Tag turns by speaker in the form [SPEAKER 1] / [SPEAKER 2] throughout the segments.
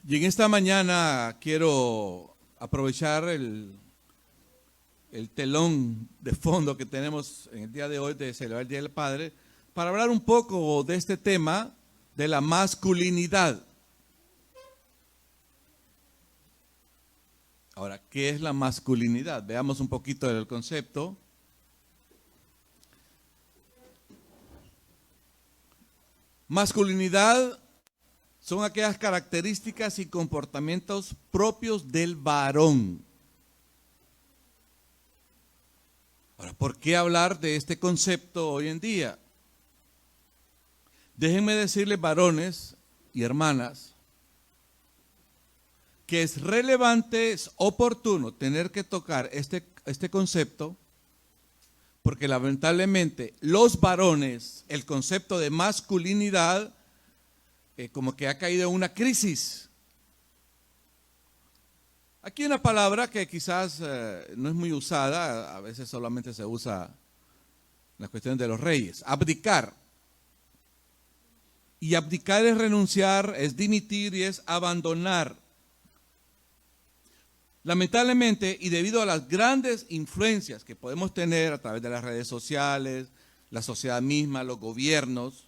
[SPEAKER 1] Y en esta mañana quiero aprovechar el telón de fondo que tenemos en el día de hoy de celebrar el Día del Padre para hablar un poco de este tema de la masculinidad. Ahora, ¿qué es la masculinidad? Veamos un poquito del concepto. Masculinidad son aquellas características y comportamientos propios del varón. Ahora, ¿por qué hablar de este concepto hoy en día? Déjenme decirles, varones y hermanas, que es relevante, es oportuno tener que tocar este concepto, porque lamentablemente los varones, el concepto de masculinidad, como que ha caído en una crisis. Aquí hay una palabra que quizás no es muy usada, a veces solamente se usa en las cuestiones de los reyes, abdicar. Y abdicar es renunciar, es dimitir y es abandonar. Lamentablemente, y debido a las grandes influencias que podemos tener a través de las redes sociales, la sociedad misma, los gobiernos,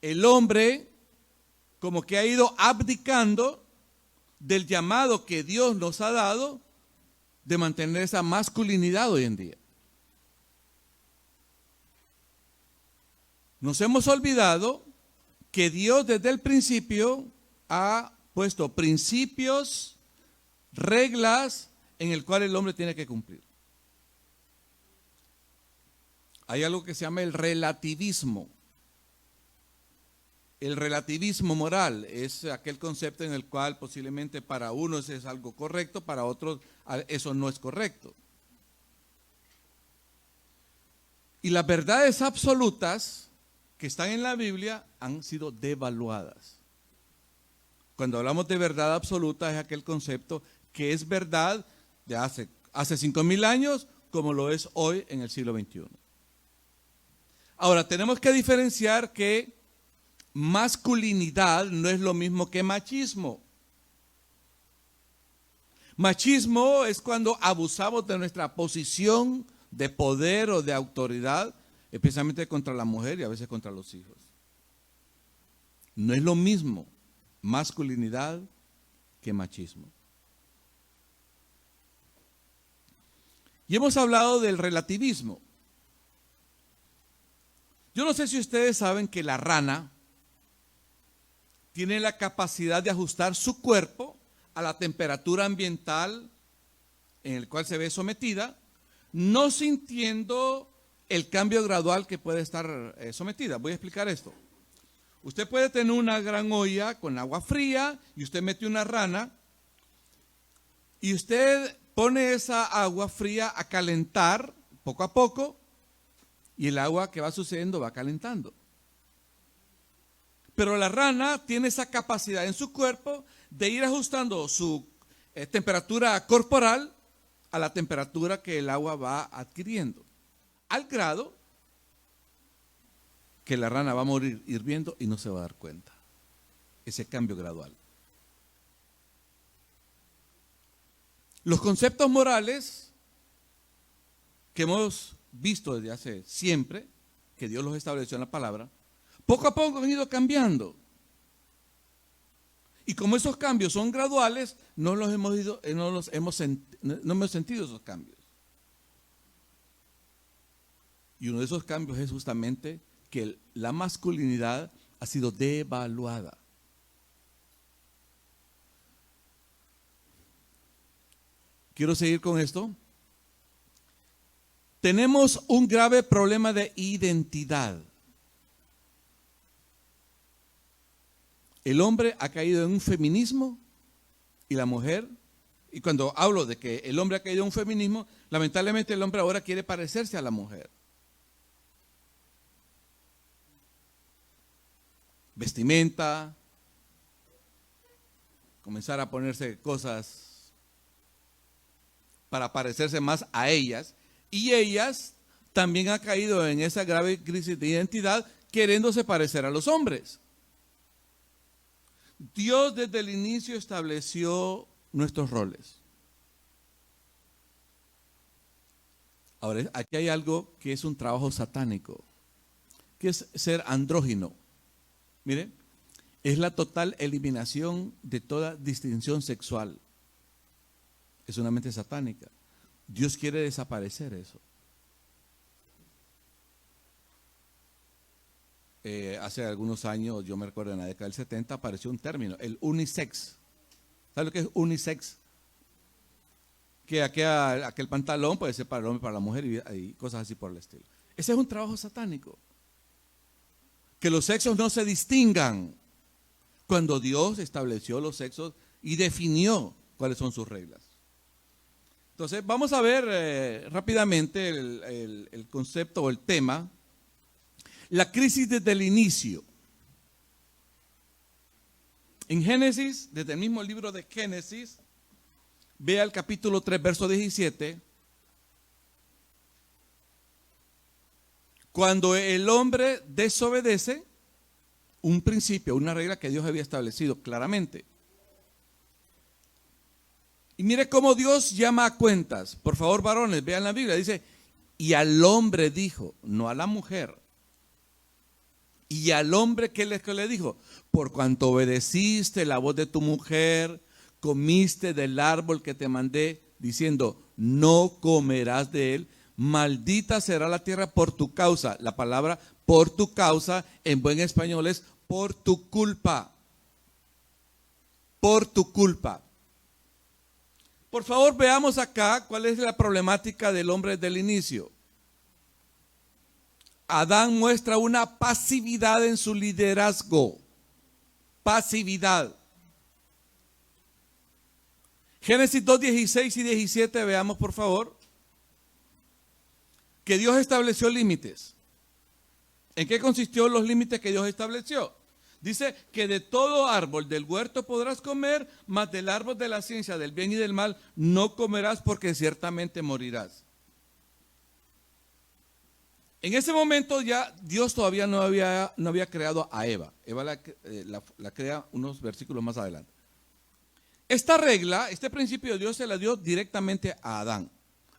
[SPEAKER 1] el hombre como que ha ido abdicando del llamado que Dios nos ha dado de mantener esa masculinidad hoy en día. Nos hemos olvidado que Dios desde el principio ha puesto principios, reglas en el cual el hombre tiene que cumplir. Hay algo que se llama el relativismo. El relativismo moral es aquel concepto en el cual posiblemente para unos es algo correcto, para otros eso no es correcto. Y las verdades absolutas que están en la Biblia han sido devaluadas. Cuando hablamos de verdad absoluta es aquel concepto que es verdad de hace 5,000 años como lo es hoy en el siglo XXI. Ahora, tenemos que diferenciar que masculinidad no es lo mismo que machismo. Machismo es cuando abusamos de nuestra posición de poder o de autoridad, especialmente contra la mujer y a veces contra los hijos. No es lo mismo masculinidad que machismo. Y hemos hablado del relativismo. Yo no sé si ustedes saben que la rana tiene la capacidad de ajustar su cuerpo a la temperatura ambiental en el cual se ve sometida, no sintiendo el cambio gradual que puede estar sometida. Voy a explicar esto. Usted puede tener una gran olla con agua fría y usted mete una rana y usted pone esa agua fría a calentar poco a poco y el agua que va sucediendo va calentando. Pero la rana tiene esa capacidad en su cuerpo de ir ajustando su temperatura corporal a la temperatura que el agua va adquiriendo, al grado que la rana va a morir hirviendo y no se va a dar cuenta. Ese cambio gradual. Los conceptos morales que hemos visto desde hace siempre, que Dios los estableció en la palabra, poco a poco han ido cambiando. Y como esos cambios son graduales, no hemos sentido esos cambios. Y uno de esos cambios es justamente que la masculinidad ha sido devaluada. Quiero seguir con esto. Tenemos un grave problema de identidad. El hombre ha caído en un feminismo y la mujer, y cuando hablo de que el hombre ha caído en un feminismo, lamentablemente el hombre ahora quiere parecerse a la mujer. Vestimenta, comenzar a ponerse cosas para parecerse más a ellas, y ellas también han caído en esa grave crisis de identidad queriéndose parecer a los hombres. Dios desde el inicio estableció nuestros roles. Ahora, aquí hay algo que es un trabajo satánico, que es ser andrógino. Miren, es la total eliminación de toda distinción sexual. Es una mente satánica. Dios quiere desaparecer eso. Hace algunos años, yo me recuerdo en la década del 70, apareció un término, el unisex. ¿Sabe lo que es unisex? Que aquel pantalón puede ser para el hombre, para la mujer y cosas así por el estilo. Ese es un trabajo satánico. Que los sexos no se distingan, cuando Dios estableció los sexos y definió cuáles son sus reglas. Entonces, vamos a ver rápidamente el concepto o el tema. La crisis desde el inicio. En Génesis, desde el mismo libro de Génesis, vea el capítulo 3, verso 17. Cuando el hombre desobedece un principio, una regla que Dios había establecido claramente. Y mire cómo Dios llama a cuentas. Por favor, varones, vean la Biblia. Dice, y al hombre dijo, no a la mujer. Y al hombre, ¿qué le dijo? Por cuanto obedeciste la voz de tu mujer, comiste del árbol que te mandé, diciendo, no comerás de él, maldita será la tierra por tu causa. La palabra por tu causa en buen español es por tu culpa. Por tu culpa. Por favor, veamos acá cuál es la problemática del hombre desde el inicio. Adán muestra una pasividad en su liderazgo. Pasividad. Génesis 2, 16 y 17, veamos por favor. Que Dios estableció límites. ¿En qué consistió los límites que Dios estableció? Dice que de todo árbol del huerto podrás comer, mas del árbol de la ciencia del bien y del mal no comerás porque ciertamente morirás. En ese momento ya Dios todavía no había creado a Eva. Eva la crea unos versículos más adelante. Esta regla, este principio de Dios se la dio directamente a Adán.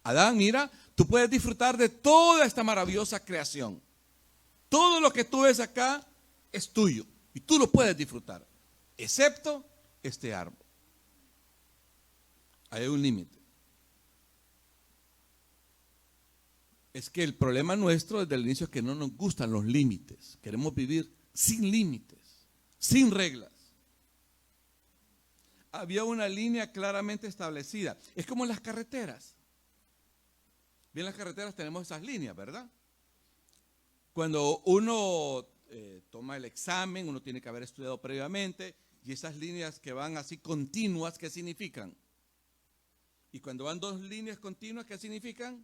[SPEAKER 1] Adán, mira, tú puedes disfrutar de toda esta maravillosa creación. Todo lo que tú ves acá es tuyo y tú lo puedes disfrutar, excepto este árbol. Hay un límite. Es que el problema nuestro desde el inicio es que no nos gustan los límites. Queremos vivir sin límites, sin reglas. Había una línea claramente establecida. Es como en las carreteras. Bien, en las carreteras tenemos esas líneas, ¿verdad? Cuando uno toma el examen, uno tiene que haber estudiado previamente, y esas líneas que van así continuas, ¿qué significan? Y cuando van dos líneas continuas, ¿qué significan?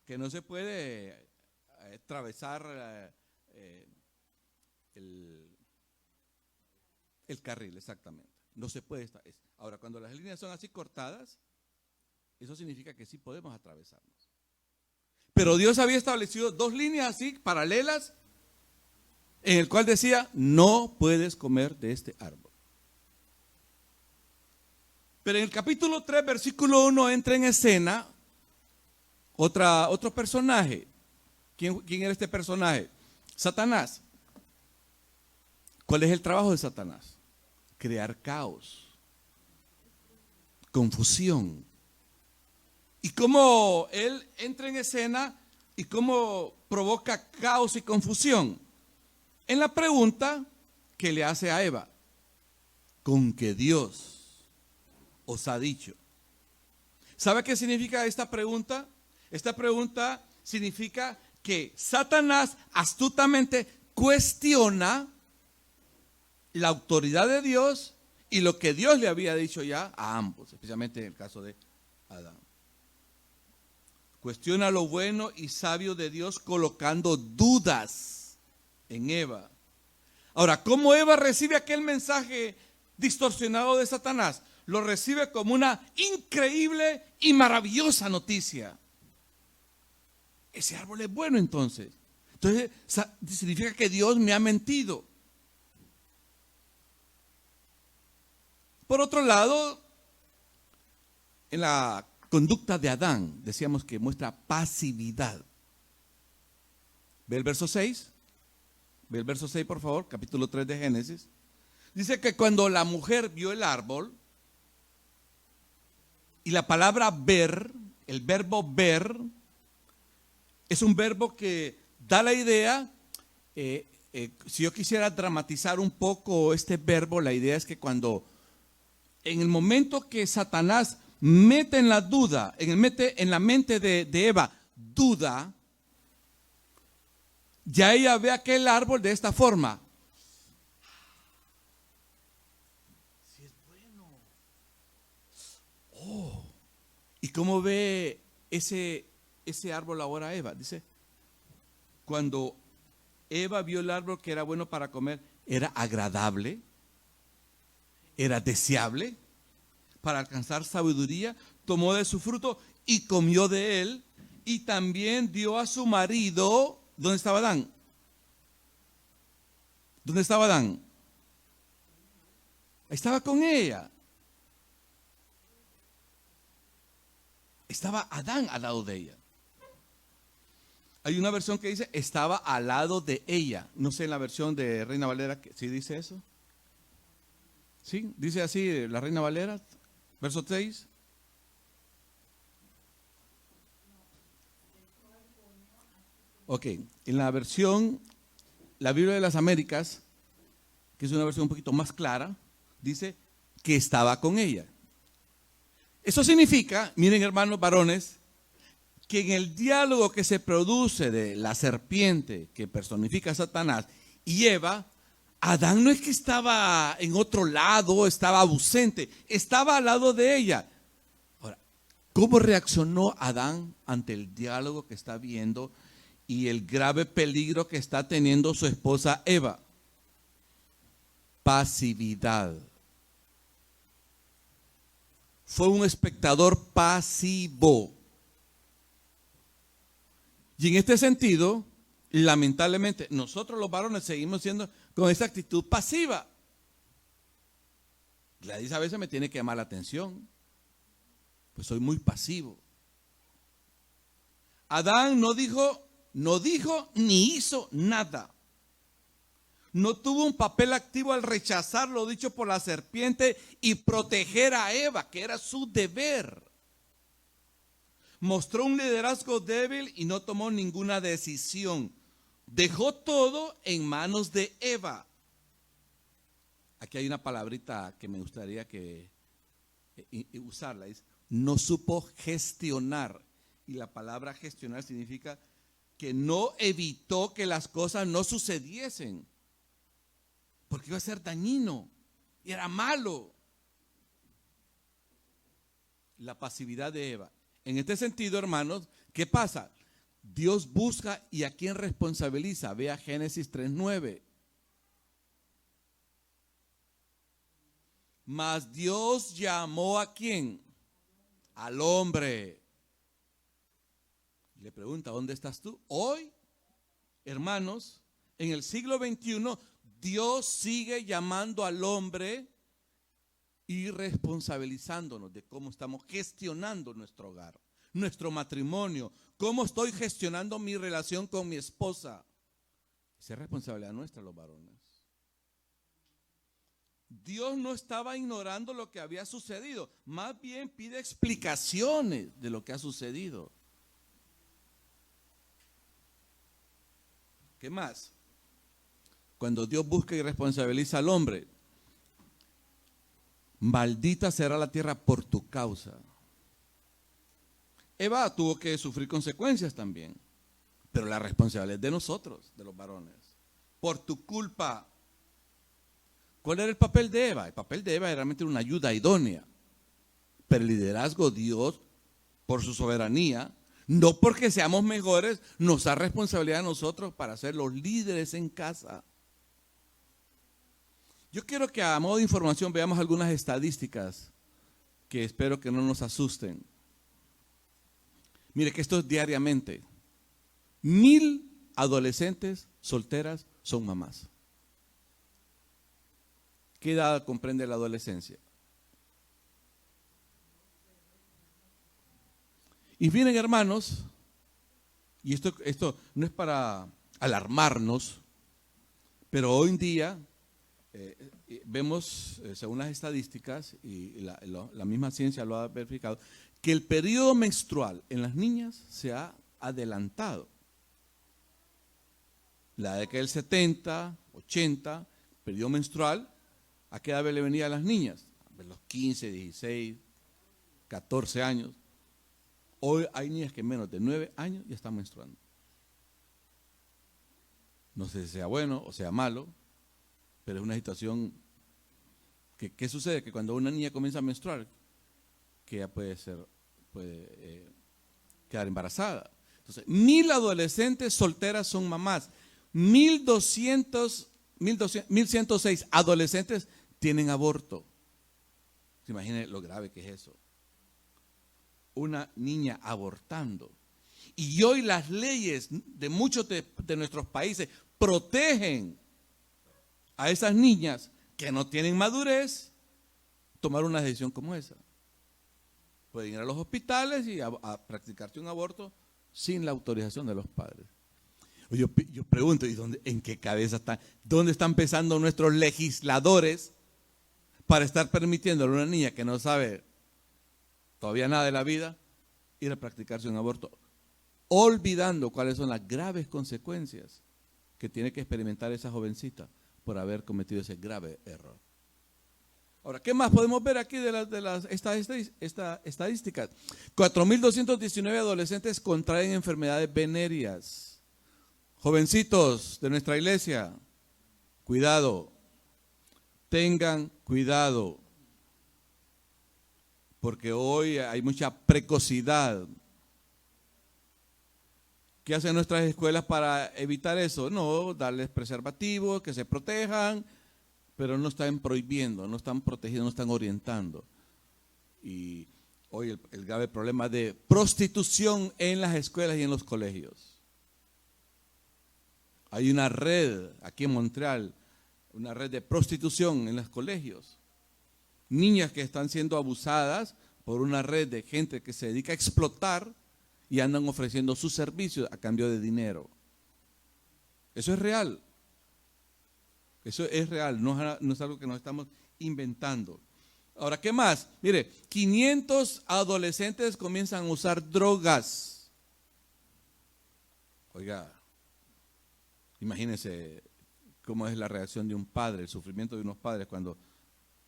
[SPEAKER 1] Que no se puede atravesar el carril, exactamente. No se puede estar. Ahora, cuando las líneas son así cortadas, eso significa que sí podemos atravesarnos. Pero Dios había establecido dos líneas así, paralelas, en el cual decía, no puedes comer de este árbol. Pero en el capítulo 3, versículo 1, entra en escena otro personaje. ¿Quién era este personaje? Satanás. ¿Cuál es el trabajo de Satanás? Crear caos, confusión. Y cómo él entra en escena y cómo provoca caos y confusión. En la pregunta que le hace a Eva, con que Dios os ha dicho. ¿Sabe qué significa esta pregunta? Esta pregunta significa que Satanás astutamente cuestiona la autoridad de Dios y lo que Dios le había dicho ya a ambos, especialmente en el caso de Adán. Cuestiona lo bueno y sabio de Dios colocando dudas en Eva. Ahora, ¿cómo Eva recibe aquel mensaje distorsionado de Satanás? Lo recibe como una increíble y maravillosa noticia. Ese árbol es bueno entonces. Entonces significa que Dios me ha mentido. Por otro lado, en la conducta de Adán, decíamos que muestra pasividad. Ve el verso 6. Ve el verso 6, por favor, capítulo 3 de Génesis. Dice que cuando la mujer vio el árbol, y la palabra ver, el verbo ver, es un verbo que da la idea, si yo quisiera dramatizar un poco este verbo, la idea es que cuando, en el momento que Satanás mete en la duda, mete en la mente de Eva duda, ya ella ve aquel árbol de esta forma. Si es bueno. Oh. ¿Y cómo ve ese árbol ahora Eva? Dice, cuando Eva vio el árbol que era bueno para comer, era agradable, era deseable para alcanzar sabiduría, tomó de su fruto y comió de él, y también dio a su marido. ¿Dónde estaba Adán? ¿Dónde estaba Adán? Estaba con ella. Estaba Adán al lado de ella. Hay una versión que dice, estaba al lado de ella. No sé en la versión de Reina Valera, ¿sí dice eso? ¿Sí? Dice así la Reina Valera, verso 6. Ok, en la versión, la Biblia de las Américas, que es una versión un poquito más clara, dice que estaba con ella. Eso significa, miren hermanos varones, que en el diálogo que se produce de la serpiente que personifica a Satanás y Eva, Adán no es que estaba en otro lado, estaba ausente, estaba al lado de ella. Ahora, ¿cómo reaccionó Adán ante el diálogo que está viendo y el grave peligro que está teniendo su esposa Eva? Pasividad. Fue un espectador pasivo. Y en este sentido, lamentablemente, nosotros los varones seguimos siendo con esa actitud pasiva. Gladys a veces me tiene que llamar la atención, pues soy muy pasivo. Adán no dijo ni hizo nada. No tuvo un papel activo al rechazar lo dicho por la serpiente y proteger a Eva, que era su deber. Mostró un liderazgo débil y no tomó ninguna decisión. Dejó todo en manos de Eva. Aquí hay una palabrita que me gustaría usarla. Es, no supo gestionar. Y la palabra gestionar significa que no evitó que las cosas no sucediesen. Porque iba a ser dañino y era malo. La pasividad de Eva. En este sentido, hermanos, ¿qué pasa? Dios busca y a quién responsabiliza. Vea Génesis 3:9. Mas Dios llamó ¿a quién? Al hombre. Le pregunta, ¿dónde estás tú? Hoy, hermanos, en el siglo XXI, Dios sigue llamando al hombre y responsabilizándonos de cómo estamos gestionando nuestro hogar, nuestro matrimonio, cómo estoy gestionando mi relación con mi esposa. Esa es responsabilidad nuestra, los varones. Dios no estaba ignorando lo que había sucedido, más bien pide explicaciones de lo que ha sucedido. ¿Qué más? Cuando Dios busca y responsabiliza al hombre, maldita será la tierra por tu causa. Eva tuvo que sufrir consecuencias también, pero la responsabilidad es de nosotros, de los varones. Por tu culpa. ¿Cuál era el papel de Eva? El papel de Eva era realmente una ayuda idónea, pero el liderazgo Dios, por su soberanía, no porque seamos mejores, nos da responsabilidad a nosotros para ser los líderes en casa. Yo quiero que a modo de información veamos algunas estadísticas que espero que no nos asusten. Mire que esto es diariamente. 1000 adolescentes solteras son mamás. ¿Qué edad comprende la adolescencia? Y miren, hermanos, y esto no es para alarmarnos, pero hoy en día vemos, según las estadísticas, y la misma ciencia lo ha verificado, que el periodo menstrual en las niñas se ha adelantado. La década del 70, 80, periodo menstrual, ¿a qué edad le venía a las niñas? A los 15, 16, 14 años. Hoy hay niñas que en menos de 9 años ya están menstruando. No sé si sea bueno o sea malo, pero es una situación que, ¿qué sucede? Que cuando una niña comienza a menstruar, que ya puede quedar embarazada. Entonces, 1,000 adolescentes solteras son mamás. 1,106 adolescentes tienen aborto. ¿Se imagina lo grave que es eso? Una niña abortando. Y hoy las leyes de muchos de nuestros países protegen a esas niñas que no tienen madurez tomar una decisión como esa. Pueden ir a los hospitales y a practicarse un aborto sin la autorización de los padres. Yo pregunto, ¿y en qué cabeza están? ¿Dónde están pensando nuestros legisladores para estar permitiendo a una niña que no sabe todavía nada de la vida ir a practicarse un aborto, olvidando cuáles son las graves consecuencias que tiene que experimentar esa jovencita por haber cometido ese grave error? Ahora, ¿qué más podemos ver aquí de estas estadísticas? 4,219 adolescentes contraen enfermedades venéreas. Jovencitos de nuestra iglesia, cuidado, tengan cuidado, porque hoy hay mucha precocidad. ¿Qué hacen nuestras escuelas para evitar eso? No, darles preservativos, que se protejan, pero no están prohibiendo, no están protegiendo, no están orientando. Y hoy el grave problema de prostitución en las escuelas y en los colegios. Hay una red aquí en Montreal, una red de prostitución en los colegios. Niñas que están siendo abusadas por una red de gente que se dedica a explotar y andan ofreciendo sus servicios a cambio de dinero. Eso es real. Eso es real, no es algo que nos estamos inventando. Ahora, ¿qué más? Mire, 500 adolescentes comienzan a usar drogas. Oiga, imagínense cómo es la reacción de un padre, el sufrimiento de unos padres cuando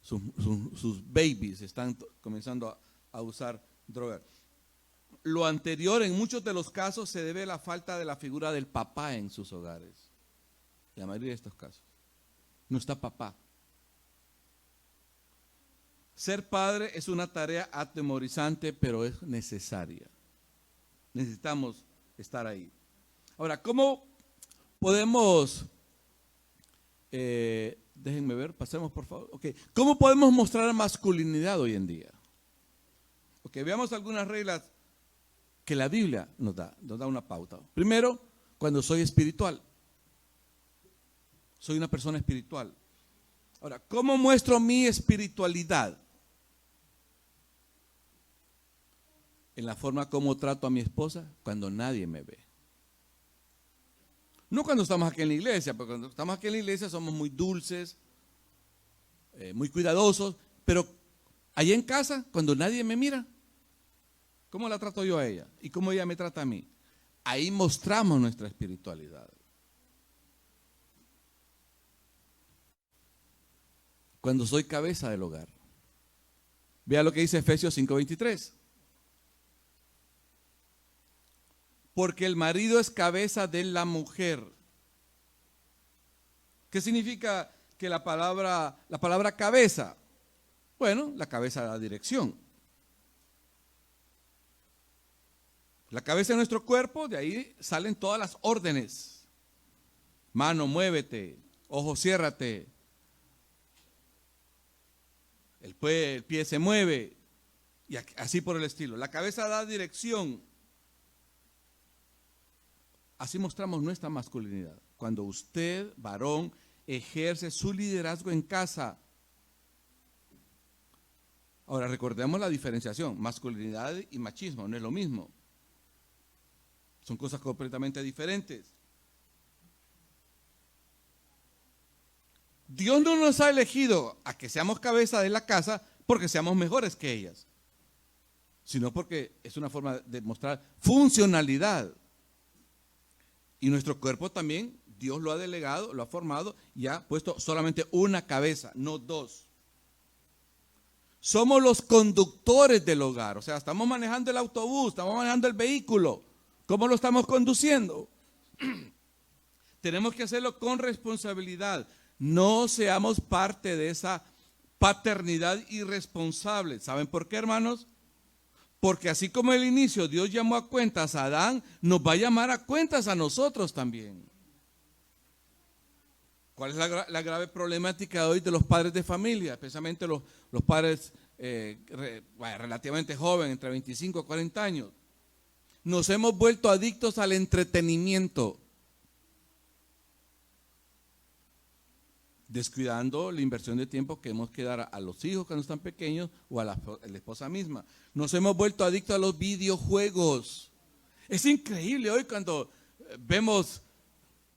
[SPEAKER 1] sus babies están comenzando a usar drogas. Lo anterior, en muchos de los casos, se debe a la falta de la figura del papá en sus hogares. En la mayoría de estos casos. No está papá. Ser padre es una tarea atemorizante, pero es necesaria. Necesitamos estar ahí. Ahora, ¿cómo podemos, déjenme ver, pasemos por favor. Okay. ¿Cómo podemos mostrar masculinidad hoy en día? Okay, veamos algunas reglas que la Biblia nos da una pauta. Primero, cuando soy espiritual. Soy una persona espiritual. Ahora, ¿cómo muestro mi espiritualidad? En la forma como trato a mi esposa cuando nadie me ve. No cuando estamos aquí en la iglesia, porque cuando estamos aquí en la iglesia somos muy dulces, muy cuidadosos, pero allá en casa, cuando nadie me mira, ¿cómo la trato yo a ella? ¿Y cómo ella me trata a mí? Ahí mostramos nuestra espiritualidad. Cuando soy cabeza del hogar. Vea lo que dice Efesios 5:23. Porque el marido es cabeza de la mujer. ¿Qué significa que la palabra cabeza? Bueno, la cabeza da dirección. La cabeza de nuestro cuerpo, de ahí salen todas las órdenes. Mano, muévete. Ojo, ciérrate. El pie se mueve. Y así por el estilo. La cabeza da dirección. Así mostramos nuestra masculinidad. Cuando usted, varón, ejerce su liderazgo en casa. Ahora recordemos la diferenciación, masculinidad y machismo, no es lo mismo. Son cosas completamente diferentes. Dios no nos ha elegido a que seamos cabeza de la casa porque seamos mejores que ellas, sino porque es una forma de mostrar funcionalidad. Y nuestro cuerpo también, Dios lo ha delegado, lo ha formado y ha puesto solamente una cabeza, no dos. Somos los conductores del hogar, o sea, estamos manejando el autobús, estamos manejando el vehículo. ¿Cómo lo estamos conduciendo? Tenemos que hacerlo con responsabilidad. No seamos parte de esa paternidad irresponsable. ¿Saben por qué, hermanos? Porque así como al inicio Dios llamó a cuentas a Adán, nos va a llamar a cuentas a nosotros también. ¿Cuál es la grave problemática hoy de los padres de familia? Especialmente los padres relativamente jóvenes, entre 25 y 40 años. Nos hemos vuelto adictos al entretenimiento, descuidando la inversión de tiempo que hemos que dar a los hijos cuando están pequeños o a la esposa misma. Nos hemos vuelto adictos a los videojuegos. Es increíble hoy cuando vemos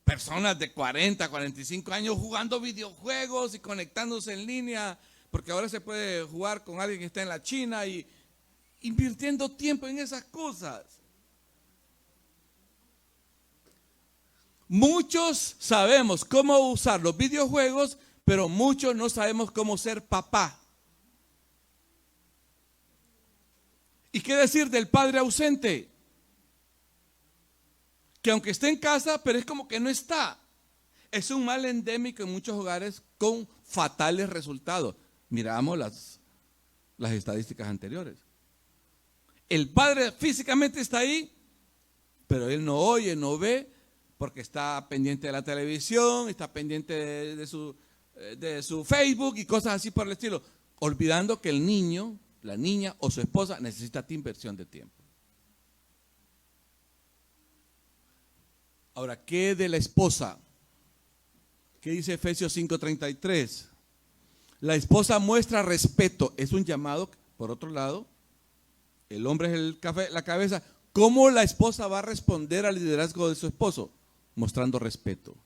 [SPEAKER 1] personas de 40, 45 años jugando videojuegos y conectándose en línea, porque ahora se puede jugar con alguien que está en la China y invirtiendo tiempo en esas cosas. Muchos sabemos cómo usar los videojuegos, pero muchos no sabemos cómo ser papá. ¿Y qué decir del padre ausente? Que aunque esté en casa, pero es como que no está. Es un mal endémico en muchos hogares con fatales resultados. Miramos las estadísticas anteriores. El padre físicamente está ahí, pero él no oye, no ve, porque está pendiente de la televisión, está pendiente de su Facebook y cosas así por el estilo, olvidando que el niño, la niña o su esposa necesita inversión de tiempo. Ahora, ¿qué de la esposa? ¿Qué dice Efesios 5:33? La esposa muestra respeto, es un llamado, por otro lado, el hombre es la cabeza. ¿Cómo la esposa va a responder al liderazgo de su esposo? Mostrando respeto.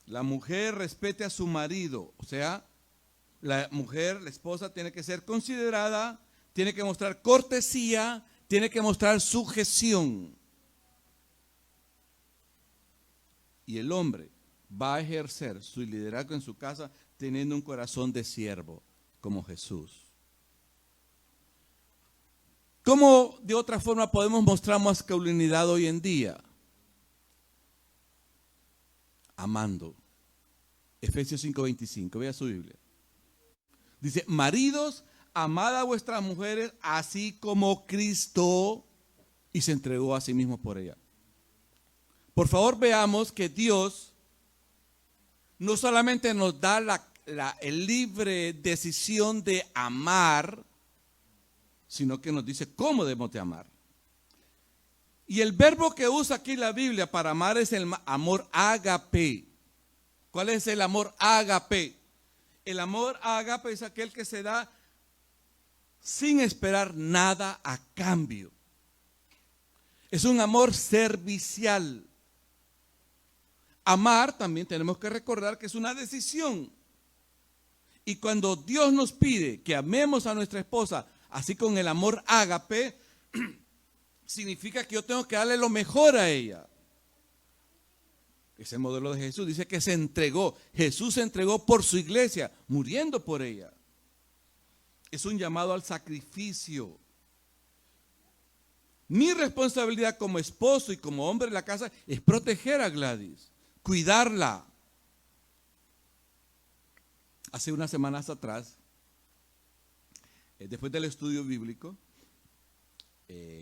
[SPEAKER 1] La mujer respete a su marido, o sea, la mujer, la esposa, tiene que ser considerada, tiene que mostrar cortesía, tiene que mostrar sujeción. Y el hombre va a ejercer su liderazgo en su casa teniendo un corazón de siervo, como Jesús. ¿Cómo de otra forma podemos mostrar masculinidad hoy en día? Amando. Efesios 5:25, vea su Biblia. Dice, maridos, amad a vuestras mujeres así como Cristo y se entregó a sí mismo por ella. Por favor, veamos que Dios no solamente nos da la libre decisión de amar, sino que nos dice cómo debemos de amar. Y el verbo que usa aquí la Biblia para amar es el amor ágape. ¿Cuál es el amor ágape? El amor ágape es aquel que se da sin esperar nada a cambio. Es un amor servicial. Amar también tenemos que recordar que es una decisión. Y cuando Dios nos pide que amemos a nuestra esposa, así con el amor ágape, significa que yo tengo que darle lo mejor a ella. Es el modelo de Jesús. Dice que se entregó. Jesús se entregó por su iglesia, muriendo por ella. Es un llamado al sacrificio. Mi responsabilidad como esposo y como hombre de la casa es proteger a Gladys, cuidarla. Hace unas semanas atrás, después del estudio bíblico,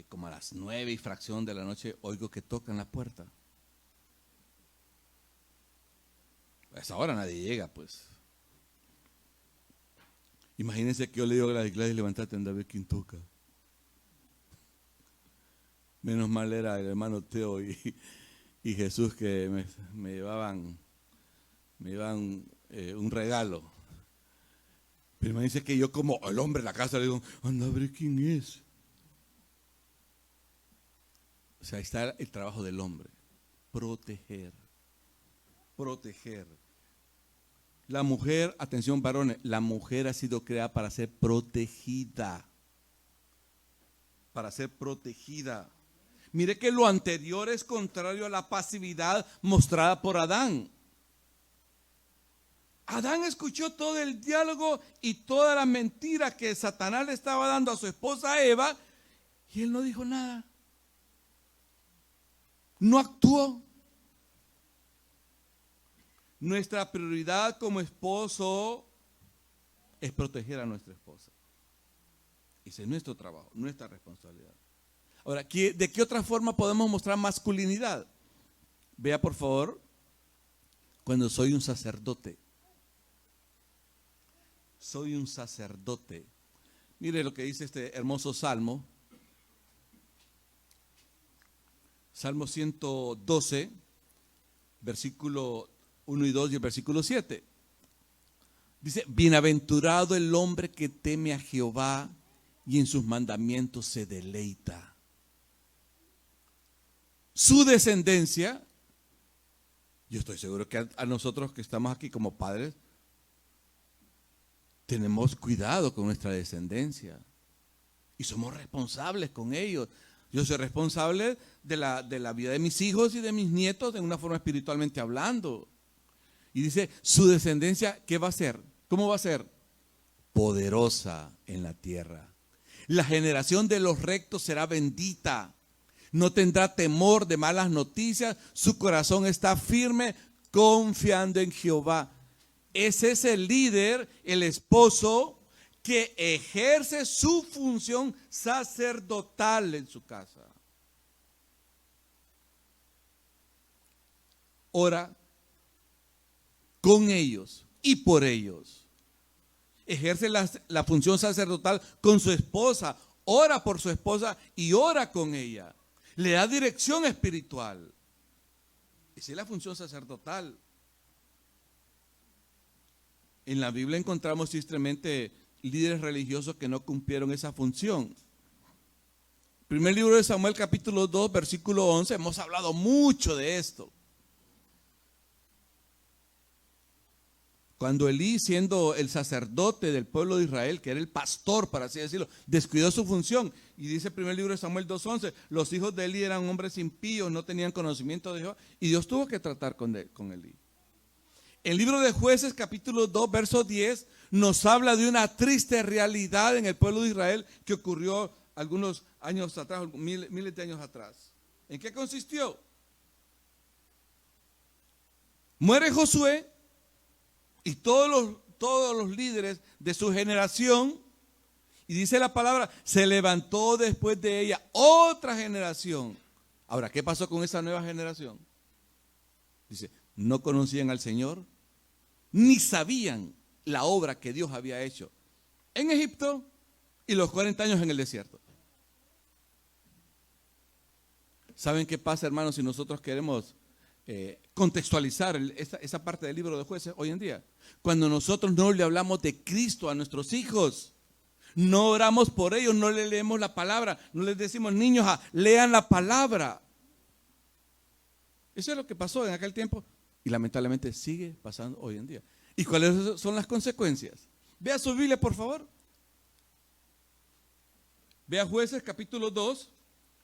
[SPEAKER 1] como a las 9 y fracción de la noche, oigo que tocan la puerta. A esa hora nadie llega, pues. Imagínense que yo le digo a Gladys, levántate, anda a ver quién toca. Menos mal era el hermano Teo y Jesús que me llevaban un regalo. Pero imagínense que yo como el hombre de la casa le digo, anda a ver quién es. O sea, ahí está el trabajo del hombre. Proteger. Proteger. La mujer, atención varones, la mujer ha sido creada para ser protegida. Para ser protegida. Mire que lo anterior es contrario a la pasividad mostrada por Adán. Adán escuchó todo el diálogo y toda la mentira que Satanás le estaba dando a su esposa Eva y él no dijo nada. No actuó. Nuestra prioridad como esposo es proteger a nuestra esposa. Ese es nuestro trabajo, nuestra responsabilidad. Ahora, ¿de qué otra forma podemos mostrar masculinidad? Vea por favor, cuando soy un sacerdote. Soy un sacerdote. Mire lo que dice este hermoso salmo. Salmo 112, versículo 1 y 2 y el versículo 7. Dice, bienaventurado el hombre que teme a Jehová y en sus mandamientos se deleita. Su descendencia, yo estoy seguro que a nosotros que estamos aquí como padres, tenemos cuidado con nuestra descendencia y somos responsables con ellos. Yo soy responsable de la vida de mis hijos y de mis nietos de una forma espiritualmente hablando. Y dice, su descendencia, ¿qué va a ser? ¿Cómo va a ser? Poderosa en la tierra. La generación de los rectos será bendita. No tendrá temor de malas noticias. Su corazón está firme, confiando en Jehová. Ese es el líder, el esposo, que ejerce su función sacerdotal en su casa. Ora con ellos y por ellos. Ejerce la función sacerdotal con su esposa. Ora por su esposa y ora con ella. Le da dirección espiritual. Esa es la función sacerdotal. En la Biblia encontramos tristemente líderes religiosos que no cumplieron esa función. Primer libro de Samuel, capítulo 2, versículo 11, hemos hablado mucho de esto. Cuando Elí, siendo el sacerdote del pueblo de Israel, que era el pastor, para así decirlo, descuidó su función. Y dice el primer libro de Samuel 2:11, los hijos de Elí eran hombres impíos, no tenían conocimiento de Jehová, y Dios tuvo que tratar con Elí. El libro de Jueces, capítulo 2, verso 10, nos habla de una triste realidad en el pueblo de Israel que ocurrió algunos años atrás, miles de años atrás. ¿En qué consistió? Muere Josué y todos los líderes de su generación, y dice la palabra, se levantó después de ella otra generación. Ahora, ¿qué pasó con esa nueva generación? Dice, no conocían al Señor, ni sabían la obra que Dios había hecho en Egipto y los 40 años en el desierto. ¿Saben qué pasa, hermanos, si nosotros queremos contextualizar esa parte del libro de Jueces hoy en día? Cuando nosotros no le hablamos de Cristo a nuestros hijos, no oramos por ellos, no le leemos la palabra, no les decimos, niños, lean la palabra. Eso es lo que pasó en aquel tiempo y lamentablemente sigue pasando hoy en día. ¿Y cuáles son las consecuencias? Vea su Biblia, por favor. Vea Jueces capítulo 2,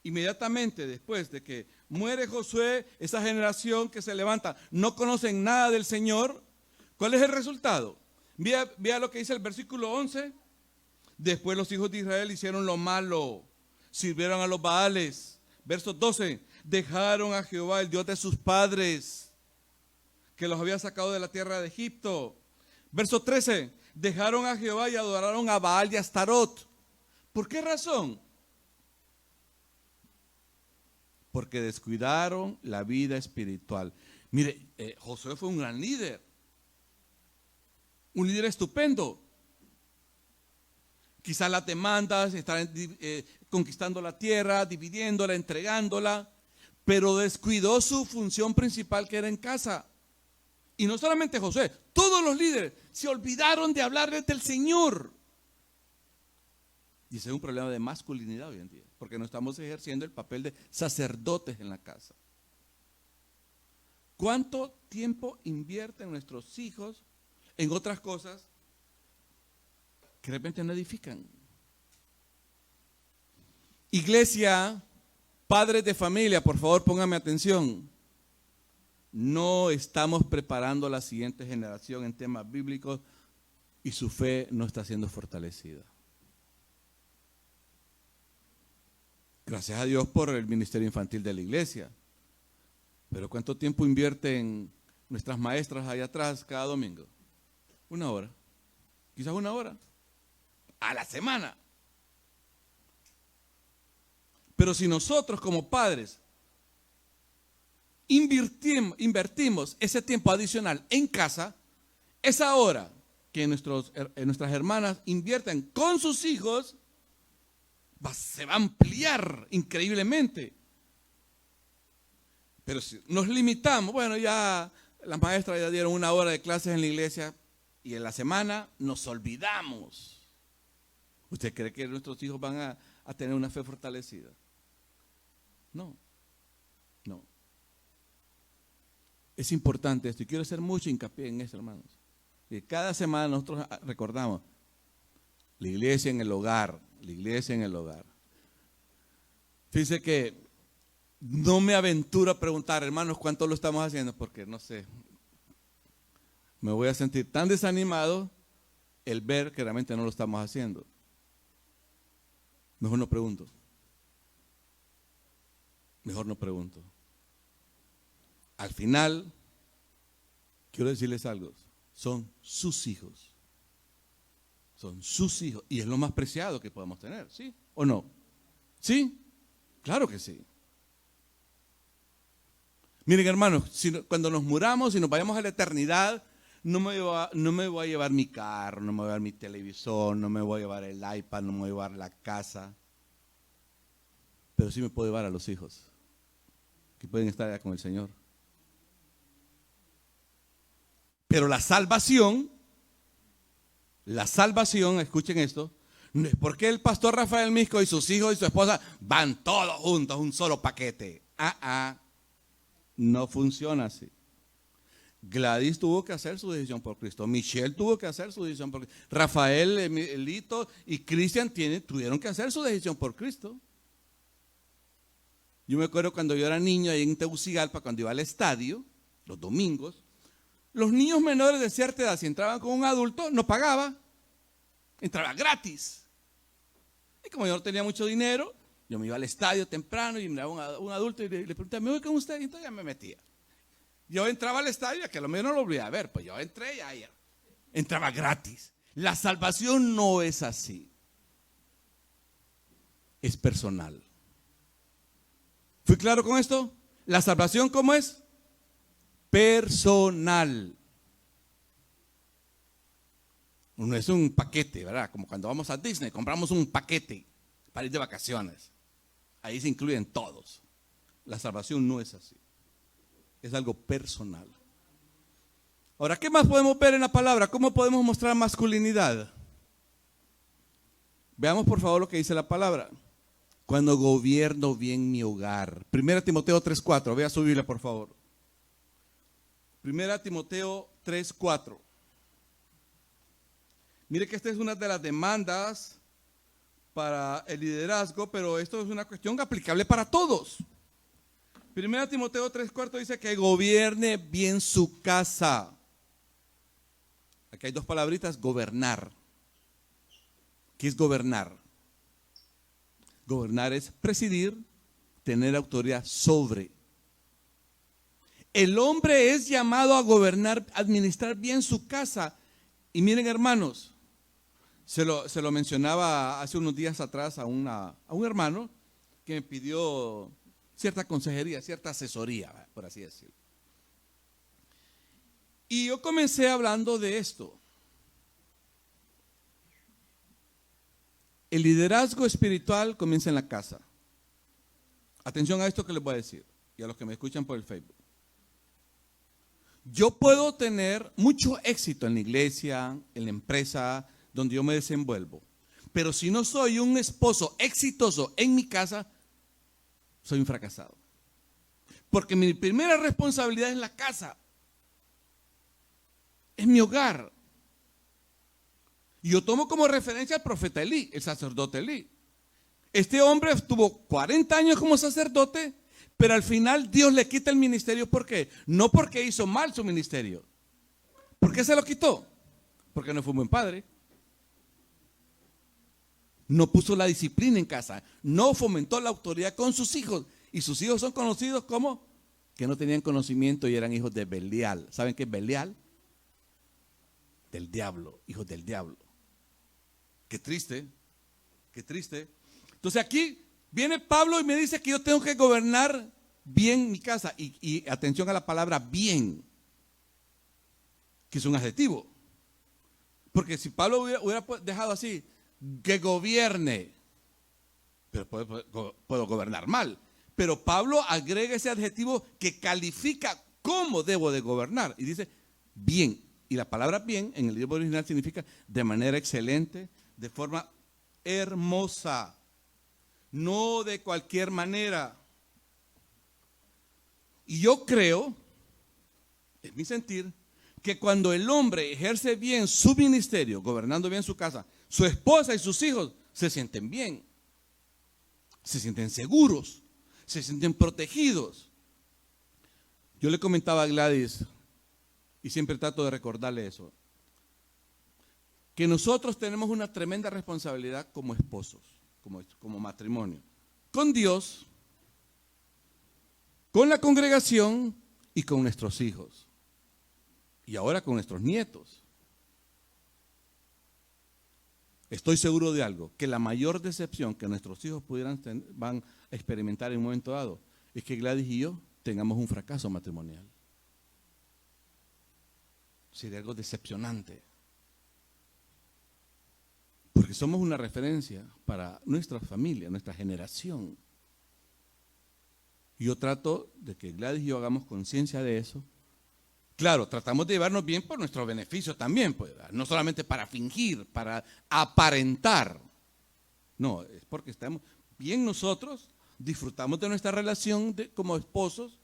[SPEAKER 1] inmediatamente después de que muere Josué, esa generación que se levanta, no conocen nada del Señor. ¿Cuál es el resultado? Vea lo que dice el versículo 11. Después los hijos de Israel hicieron lo malo, sirvieron a los Baales. Verso 12, dejaron a Jehová, el Dios de sus padres, que los había sacado de la tierra de Egipto. Verso 13, dejaron a Jehová y adoraron a Baal y a Astarot. ¿Por qué razón? Porque descuidaron la vida espiritual. Mire, Josué fue un gran líder. Un líder estupendo. Quizás las demandas, estar conquistando la tierra, dividiéndola, entregándola, pero descuidó su función principal, que era en casa. Y no solamente Josué, todos los líderes se olvidaron de hablarles del Señor. Y ese es un problema de masculinidad hoy en día, porque no estamos ejerciendo el papel de sacerdotes en la casa. ¿Cuánto tiempo invierten nuestros hijos en otras cosas que de repente no edifican? Iglesia, padres de familia, por favor pónganme atención. No estamos preparando a la siguiente generación en temas bíblicos y su fe no está siendo fortalecida. Gracias a Dios por el ministerio infantil de la iglesia. Pero ¿cuánto tiempo invierten nuestras maestras allá atrás cada domingo? 1 hora. Quizás 1 hora. A la semana. Pero si nosotros como padres invertimos ese tiempo adicional en casa, esa hora que nuestras hermanas invierten con sus hijos, se va a ampliar increíblemente. Pero si nos limitamos, bueno, ya las maestras ya dieron 1 hora de clases en la iglesia y en la semana nos olvidamos. ¿Usted cree que nuestros hijos van a tener una fe fortalecida? No, no. Es importante esto y quiero hacer mucho hincapié en esto, hermanos. Y cada semana nosotros recordamos la iglesia en el hogar, la iglesia en el hogar. Fíjense que no me aventuro a preguntar, hermanos, ¿cuánto lo estamos haciendo? Porque no sé, me voy a sentir tan desanimado el ver que realmente no lo estamos haciendo. Mejor no pregunto. Mejor no pregunto. Al final, quiero decirles algo, son sus hijos. Son sus hijos y es lo más preciado que podemos tener, ¿sí o no? ¿Sí? Claro que sí. Miren, hermanos, cuando nos muramos y nos vayamos a la eternidad, no me voy a llevar mi carro, no me voy a llevar mi televisor, no me voy a llevar el iPad, no me voy a llevar la casa, pero sí me puedo llevar a los hijos que pueden estar allá con el Señor. Pero la salvación, escuchen esto, no es porque el pastor Rafael Misco y sus hijos y su esposa van todos juntos, un solo paquete. No funciona así. Gladys tuvo que hacer su decisión por Cristo. Michelle tuvo que hacer su decisión por Cristo. Rafael, Elito y Cristian tuvieron que hacer su decisión por Cristo. Yo me acuerdo cuando yo era niño ahí en Tegucigalpa, cuando iba al estadio, los domingos, los niños menores de cierta edad, si entraban con un adulto, no pagaba. Entraba gratis. Y como yo no tenía mucho dinero, yo me iba al estadio temprano y miraba un adulto y le preguntaba, ¿me voy con usted? Y entonces ya me metía. Yo entraba al estadio, que a lo mejor no lo volvía a ver, pues yo entré y ahí entraba gratis. La salvación no es así. Es personal. ¿Fui claro con esto? La salvación, ¿cómo es? Personal. No es un paquete, ¿verdad? Como cuando vamos a Disney, compramos un paquete para ir de vacaciones. Ahí se incluyen todos. La salvación no es así. Es algo personal. Ahora, ¿qué más podemos ver en la palabra? ¿Cómo podemos mostrar masculinidad? Veamos por favor lo que dice la palabra. Cuando gobierno bien mi hogar. 1 Timoteo 3:4. Vea su Biblia, por favor. 1 Timoteo 3:4. Mire que esta es una de las demandas para el liderazgo, pero esto es una cuestión aplicable para todos. 1 Timoteo 3:4 dice que gobierne bien su casa. Aquí hay 2 palabritas, gobernar. ¿Qué es gobernar? Gobernar es presidir, tener autoridad sobre. El hombre es llamado a gobernar, administrar bien su casa. Y miren, hermanos, se lo mencionaba hace unos días atrás a un hermano que me pidió cierta consejería, cierta asesoría, por así decirlo. Y yo comencé hablando de esto. El liderazgo espiritual comienza en la casa. Atención a esto que les voy a decir y a los que me escuchan por el Facebook. Yo puedo tener mucho éxito en la iglesia, en la empresa donde yo me desenvuelvo, Pero si no soy un esposo exitoso en mi casa, soy un fracasado. Porque mi primera responsabilidad es la casa. Es mi hogar. Y yo tomo como referencia al profeta Elí, el sacerdote Elí. Este hombre estuvo 40 años como sacerdote, pero al final Dios le quita el ministerio. ¿Por qué? No porque hizo mal su ministerio. ¿Por qué se lo quitó? Porque no fue un buen padre. No puso la disciplina en casa. No fomentó la autoridad con sus hijos. Y sus hijos son conocidos como que no tenían conocimiento y eran hijos de Belial. ¿Saben qué es Belial? Del diablo, hijos del diablo. Qué triste, qué triste. Entonces aquí viene Pablo y me dice que yo tengo que gobernar bien mi casa. Y atención a la palabra bien, que es un adjetivo. Porque si Pablo hubiera dejado así, que gobierne, pero puedo gobernar mal. Pero Pablo agrega ese adjetivo que califica cómo debo de gobernar. Y dice bien. Y la palabra bien en el idioma original significa de manera excelente, de forma hermosa, no de cualquier manera. Y yo creo, es mi sentir, que cuando el hombre ejerce bien su ministerio, gobernando bien su casa, su esposa y sus hijos se sienten bien, se sienten seguros, se sienten protegidos. Yo le comentaba a Gladys, y siempre trato de recordarle eso, que nosotros tenemos una tremenda responsabilidad como esposos, como matrimonio, con Dios, con la congregación y con nuestros hijos. Y ahora con nuestros nietos. Estoy seguro de algo, que la mayor decepción que nuestros hijos van a experimentar en un momento dado es que Gladys y yo tengamos un fracaso matrimonial. Sería algo decepcionante. Porque somos una referencia para nuestra familia, nuestra generación. Y yo trato de que Gladys y yo hagamos conciencia de eso. Claro, tratamos de llevarnos bien por nuestro beneficio también, pues, no solamente para fingir, para aparentar. No, es porque estamos bien nosotros, disfrutamos de nuestra relación como esposos,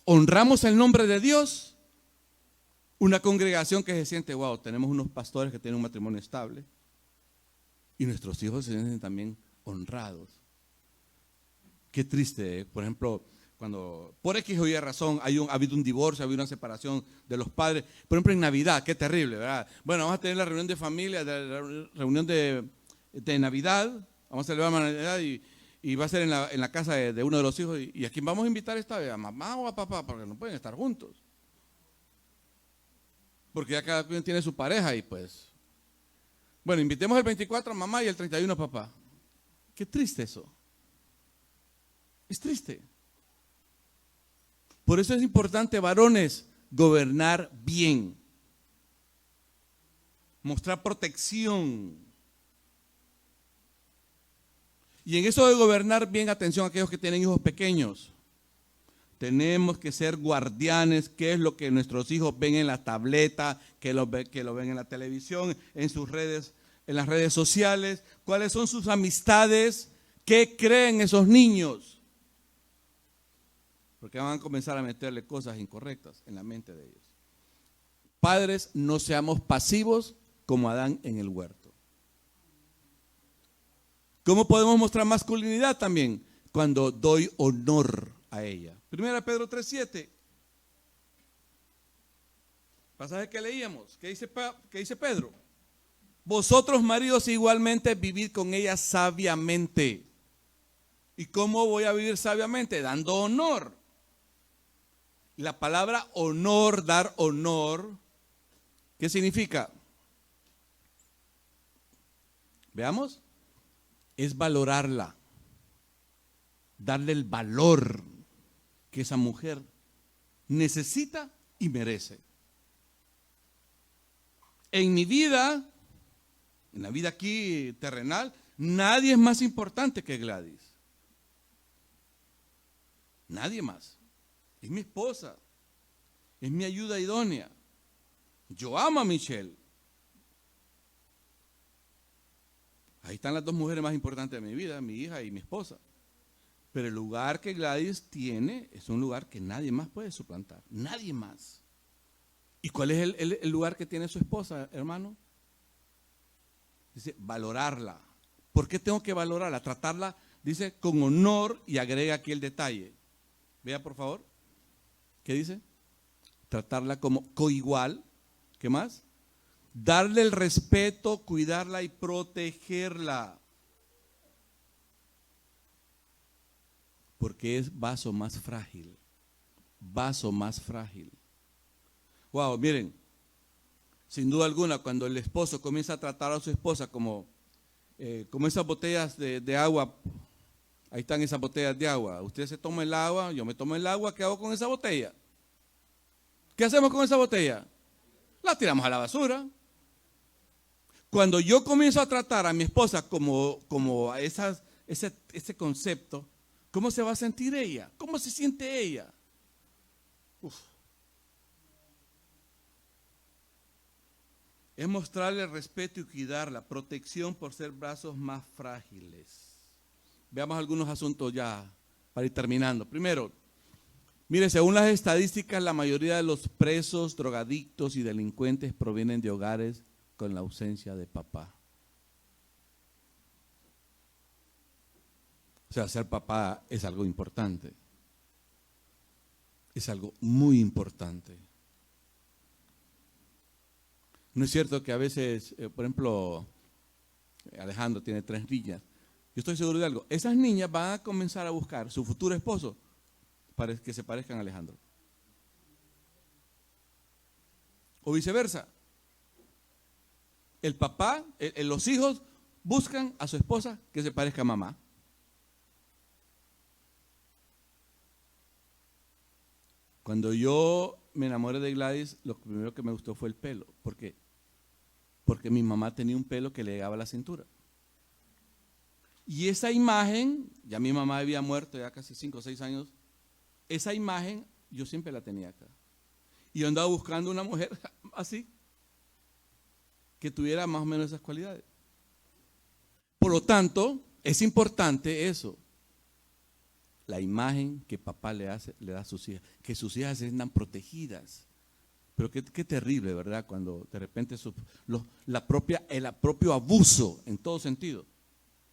[SPEAKER 1] honramos el nombre de Dios. Una congregación que se siente, wow, tenemos unos pastores que tienen un matrimonio estable. Y nuestros hijos se sienten también honrados. Qué triste, ¿eh? Por ejemplo, cuando por X o Y razón ha habido un divorcio, ha habido una separación de los padres. Por ejemplo, en Navidad, qué terrible, ¿verdad? Bueno, vamos a tener la reunión de familia, la reunión de Navidad. Vamos a celebrar Navidad y va a ser en la casa de uno de los hijos. ¿Y a quién vamos a invitar esta vez? ¿A mamá o a papá? Porque no pueden estar juntos. Porque ya cada quien tiene su pareja y pues, bueno, invitemos el 24 a mamá y el 31 a papá. Qué triste eso. Es triste. Por eso es importante, varones, gobernar bien. Mostrar protección. Y en eso de gobernar bien, atención a aquellos que tienen hijos pequeños. Tenemos que ser guardianes. ¿Qué es lo que nuestros hijos ven en la tableta, que lo ven en la televisión, en sus redes, en las redes sociales? ¿Cuáles son sus amistades? ¿Qué creen esos niños? Porque van a comenzar a meterle cosas incorrectas en la mente de ellos. Padres, no seamos pasivos como Adán en el huerto. ¿Cómo podemos mostrar masculinidad también? Cuando doy honor a ella. 1 Pedro 3:7. Pasaje que leíamos. ¿Qué dice Pedro? Vosotros, maridos, igualmente vivid con ella sabiamente. ¿Y cómo voy a vivir sabiamente? Dando honor. La palabra honor, dar honor, ¿qué significa? Veamos. Es valorarla. Darle el valor que esa mujer necesita y merece. En mi vida, en la vida aquí terrenal, nadie es más importante que Gladys. Nadie más. Es mi esposa. Es mi ayuda idónea. Yo amo a Michelle. Ahí están las dos mujeres más importantes de mi vida, mi hija y mi esposa. Pero el lugar que Gladys tiene es un lugar que nadie más puede suplantar. Nadie más. ¿Y cuál es el lugar que tiene su esposa, hermano? Dice, valorarla. ¿Por qué tengo que valorarla? Tratarla, dice, con honor, y agrega aquí el detalle. Vea, por favor. ¿Qué dice? Tratarla como coigual. ¿Qué más? Darle el respeto, cuidarla y protegerla. Porque es vaso más frágil. Vaso más frágil. Wow, miren. Sin duda alguna, cuando el esposo comienza a tratar a su esposa como esas botellas de agua, ahí están esas botellas de agua. Usted se toma el agua, yo me tomo el agua, ¿qué hago con esa botella? ¿Qué hacemos con esa botella? La tiramos a la basura. Cuando yo comienzo a tratar a mi esposa como ese concepto, ¿cómo se va a sentir ella? ¿Cómo se siente ella? Uf. Es mostrarle respeto y cuidarla, protección por ser brazos más frágiles. Veamos algunos asuntos ya para ir terminando. Primero, mire, según las estadísticas, la mayoría de los presos, drogadictos y delincuentes provienen de hogares con la ausencia de papá. O sea, ser papá es algo importante. Es algo muy importante. No es cierto que a veces, por ejemplo, Alejandro tiene 3 niñas. Yo estoy seguro de algo. Esas niñas van a comenzar a buscar su futuro esposo para que se parezcan a Alejandro. O viceversa. El papá, los hijos buscan a su esposa que se parezca a mamá. Cuando yo me enamoré de Gladys, lo primero que me gustó fue el pelo. ¿Por qué? Porque mi mamá tenía un pelo que le llegaba a la cintura. Y esa imagen, ya mi mamá había muerto ya casi 5 o 6 años, esa imagen yo siempre la tenía acá. Y yo andaba buscando una mujer así, que tuviera más o menos esas cualidades. Por lo tanto, es importante eso. La imagen que papá le da a sus hijas, que sus hijas se sientan protegidas. Pero qué terrible, ¿verdad? Cuando de repente el propio abuso en todo sentido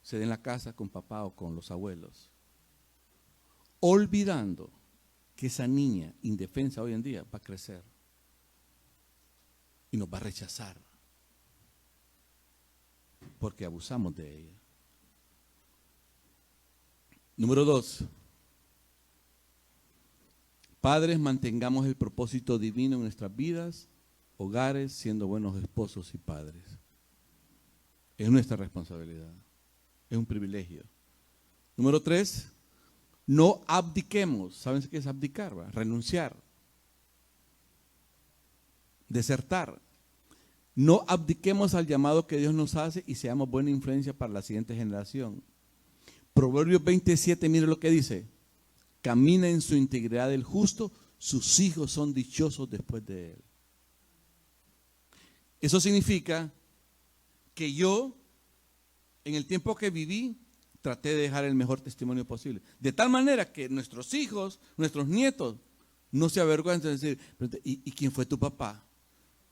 [SPEAKER 1] se da en la casa con papá o con los abuelos. Olvidando que esa niña indefensa hoy en día va a crecer y nos va a rechazar porque abusamos de ella. Número 2. Padres, mantengamos el propósito divino en nuestras vidas, hogares, siendo buenos esposos y padres. Es nuestra responsabilidad, es un privilegio. Número 3, no abdiquemos. ¿Saben qué es abdicar? ¿Va? Renunciar, desertar. No abdiquemos al llamado que Dios nos hace y seamos buena influencia para la siguiente generación. Proverbios 27, mire lo que dice. Camina en su integridad el justo, sus hijos son dichosos después de él. Eso significa que yo, en el tiempo que viví, traté de dejar el mejor testimonio posible. De tal manera que nuestros hijos, nuestros nietos, no se avergüencen de decir, ¿y quién fue tu papá?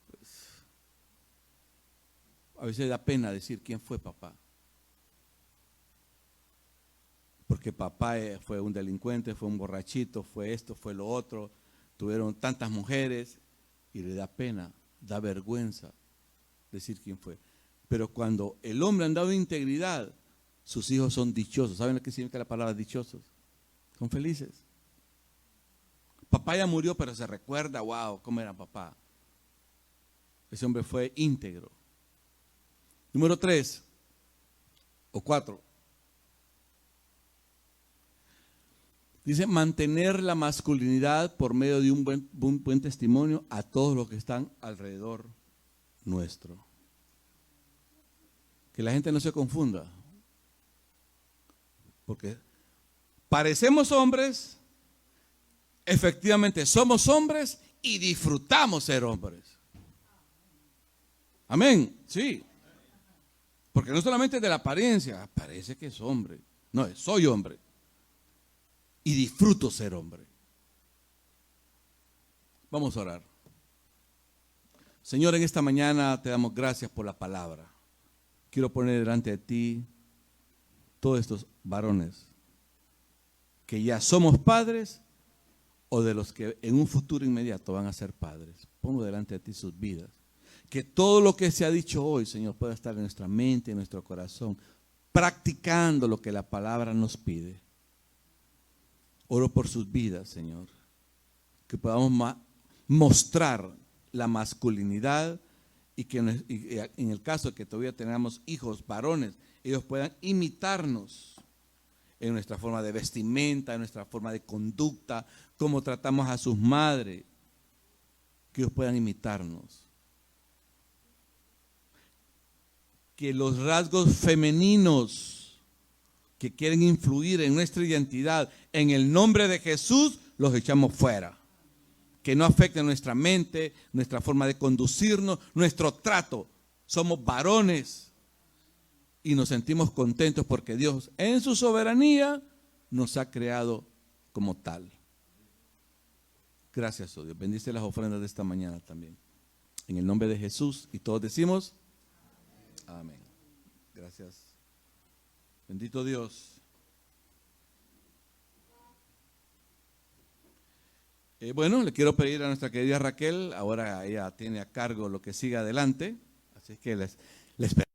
[SPEAKER 1] Pues, a veces da pena decir quién fue papá. Porque papá fue un delincuente, fue un borrachito, fue esto, fue lo otro. Tuvieron tantas mujeres y le da pena, da vergüenza decir quién fue. Pero cuando el hombre ha andado en integridad, sus hijos son dichosos. ¿Saben lo que significa la palabra dichosos? Son felices. Papá ya murió, pero se recuerda, wow, cómo era papá. Ese hombre fue íntegro. Número 3 o 4. Dice, mantener la masculinidad por medio de un buen testimonio a todos los que están alrededor nuestro. Que la gente no se confunda. Porque parecemos hombres, efectivamente somos hombres y disfrutamos ser hombres. Amén, sí. Porque no solamente de la apariencia, parece que es hombre. No, soy hombre. Y disfruto ser hombre. Vamos a orar. Señor, en esta mañana te damos gracias por la palabra. Quiero poner delante de ti todos estos varones que ya somos padres o de los que en un futuro inmediato van a ser padres. Pongo delante de ti sus vidas. Que todo lo que se ha dicho hoy, Señor, pueda estar en nuestra mente, en nuestro corazón, practicando lo que la palabra nos pide. Oro por sus vidas, Señor. Que podamos mostrar la masculinidad y que en el caso de que todavía tengamos hijos varones, ellos puedan imitarnos en nuestra forma de vestimenta, en nuestra forma de conducta, cómo tratamos a sus madres, que ellos puedan imitarnos. Que los rasgos femeninos que quieren influir en nuestra identidad, en el nombre de Jesús, los echamos fuera. Que no afecten nuestra mente, nuestra forma de conducirnos, nuestro trato. Somos varones y nos sentimos contentos porque Dios en su soberanía nos ha creado como tal. Gracias, oh Dios. Bendice las ofrendas de esta mañana también. En el nombre de Jesús. Y todos decimos, amén. Gracias. Bendito Dios. Bueno, le quiero pedir a nuestra querida Raquel, ahora ella tiene a cargo lo que sigue adelante, así que les pedimos.